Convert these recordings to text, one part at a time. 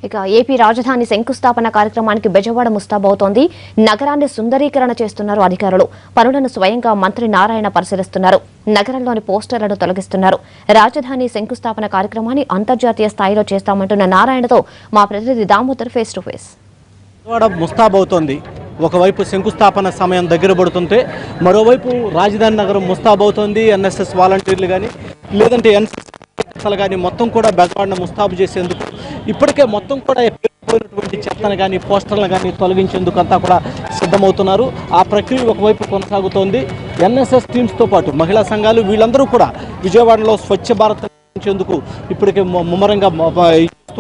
ఇక ఏపీ రాజధాని శంకుస్థాపన కార్యక్రమానికి బెజవాడ ముస్తాబవుతోంది. నగరాన్ని సుందరీకరణ చేస్తున్నారు అధికారులు. పనులను స్వయంగా మంత్రి నారాయణ పరిశీలిస్తున్నారు. నగరంలోని పోస్టర్లను తొలగిస్తున్నారు. రాజధాని శంకుస్థాపన కార్యక్రమాన్ని అంతర్జాతీయ స్థాయిలో చేస్తామంటున్న నారాయణతో మా ప్రతినిధి దామోదర్ ఫేస్ టు ఫేస్. ముస్తాబవుతోంది. ఒకవైపు శంకుస్థాపన సమయం దగ్గర పడుతుంటే మరోవైపు రాజధాని నగరం ముస్తాబవుతోంది. ఎన్ఎస్ఎస్ వాలంటీర్లు కానీ లేదంటే ఎన్ఎస్ఎస్ కానీ మొత్తం కూడా బెజవాడను ముస్తాబు చేసేందుకు ఇప్పటికే మొత్తం కూడా పోయినటువంటి చెత్తను కానీ పోస్టర్లను కానీ తొలగించేందుకు అంతా కూడా సిద్ధమవుతున్నారు. ఆ ప్రక్రియ ఒకవైపు కొనసాగుతోంది. ఎన్ఎస్ఎస్ టీమ్స్తో పాటు మహిళా సంఘాలు వీళ్ళందరూ కూడా విజయవాడలో స్వచ్ఛ భారత్ నిర్వహించేందుకు ఇప్పటికే ముమ్మరంగా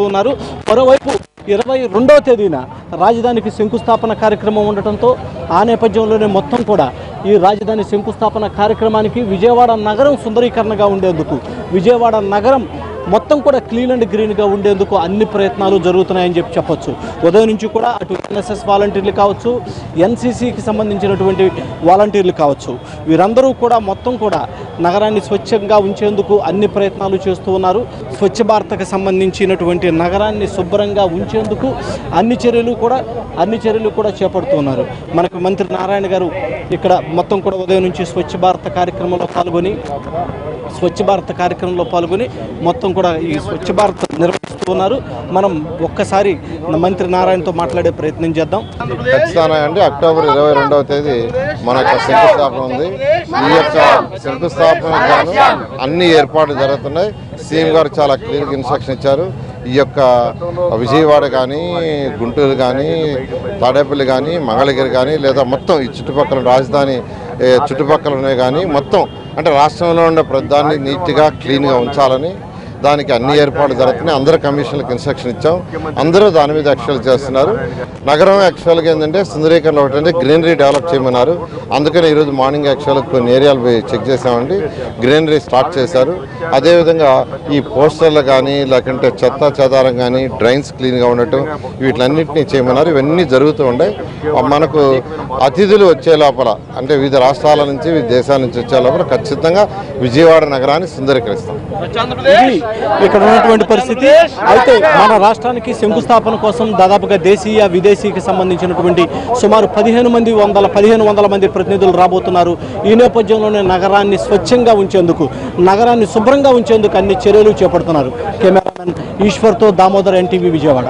ఉన్నారు. మరోవైపు 22వ తేదీన రాజధానికి శంకుస్థాపన కార్యక్రమం ఉండటంతో ఆ నేపథ్యంలోనే మొత్తం కూడా ఈ రాజధాని శంకుస్థాపన కార్యక్రమానికి విజయవాడ నగరం సుందరీకరణగా ఉండేందుకు విజయవాడ నగరం మొత్తం కూడా క్లీన్ అండ్ గ్రీన్గా ఉండేందుకు అన్ని ప్రయత్నాలు జరుగుతున్నాయని చెప్పొచ్చు. ఉదయం నుంచి కూడా అటు ఎన్ఎస్ఎస్ వాలంటీర్లు కావచ్చు, ఎన్సీసీకి సంబంధించినటువంటి వాలంటీర్లు కావచ్చు, వీరందరూ కూడా మొత్తం కూడా నగరాన్ని స్వచ్ఛంగా ఉంచేందుకు అన్ని ప్రయత్నాలు చేస్తూ ఉన్నారు. స్వచ్ఛ భారత్కి సంబంధించినటువంటి నగరాన్ని శుభ్రంగా ఉంచేందుకు అన్ని చర్యలు కూడా చేపడుతున్నారు. మనకు మంత్రి నారాయణ గారు ఇక్కడ మొత్తం కూడా ఉదయం నుంచి స్వచ్ఛ భారత్ కార్యక్రమంలో పాల్గొని మొత్తం కూడా ఈ స్వచ్ఛ భారత్ నిర్వహిస్తూ ఉన్నారు. మనం ఒక్కసారి మంత్రి నారాయణతో మాట్లాడే ప్రయత్నం చేద్దాం. ఖచ్చితంగా అండి, అక్టోబర్ 22వ తేదీ మన యొక్క శంకుస్థాపన ఉంది. ఈ యొక్క శంకుస్థాపన గాను అన్ని ఏర్పాట్లు జరుగుతున్నాయి. సీఎం గారు చాలా క్లియర్గా ఇన్స్ట్రక్షన్ ఇచ్చారు. ఈ యొక్క విజయవాడ కానీ, గుంటూరు కానీ, తాడేపల్లి కానీ, మంగళగిరి కానీ లేదా మొత్తం ఈ చుట్టుపక్కల రాజధాని చుట్టుపక్కలనే కానీ మొత్తం అంటే రాష్ట్రంలో ఉండే ప్రధాన్ని నీట్గా క్లీన్గా ఉంచాలని దానికి అన్ని ఏర్పాట్లు జరుగుతున్నాయి. అందరూ కమిషన్లకు ఇన్స్ట్రక్షన్ ఇచ్చాం. అందరూ దాని మీద యాక్చువల్ చేస్తున్నారు. నగరం యాక్చువల్గా ఏంటంటే సుందరీకరణ ఒకటి గ్రీనరీ డెవలప్ చేయమన్నారు. అందుకని ఈరోజు మార్నింగ్ యాక్చువల్గా కొన్ని ఏరియాలు పోయి చెక్ చేసామండి. గ్రీనరీ స్టార్ట్ చేశారు. అదేవిధంగా ఈ పోస్టర్లు కానీ లేకుంటే చెత్త చెదారం కానీ డ్రైన్స్ క్లీన్గా ఉండటం వీటిలన్నింటినీ చేయమన్నారు. ఇవన్నీ జరుగుతూ ఉండే మనకు అతిథులు వచ్చే లోపల అంటే వివిధ రాష్ట్రాల నుంచి వివిధ దేశాల నుంచి వచ్చే లోపల ఖచ్చితంగా విజయవాడ నగరాన్ని సుందరీకరిస్తాం. ఇక్కడ ఉన్నటువంటి పరిస్థితి అయితే మన రాష్ట్రానికి శంకుస్థాపన కోసం దాదాపుగా దేశీయ విదేశీకి సంబంధించినటువంటి సుమారు 1500 మంది ప్రతినిధులు రాబోతున్నారు. ఈ నేపథ్యంలోనే నగరాన్ని స్వచ్ఛంగా ఉంచేందుకు నగరాన్ని శుభ్రంగా ఉంచేందుకు అన్ని చర్యలు చేపడుతున్నారు. కెమెరామెన్ ఈశ్వర్తో దామోదర్, ఎన్టీవీ, విజయవాడ.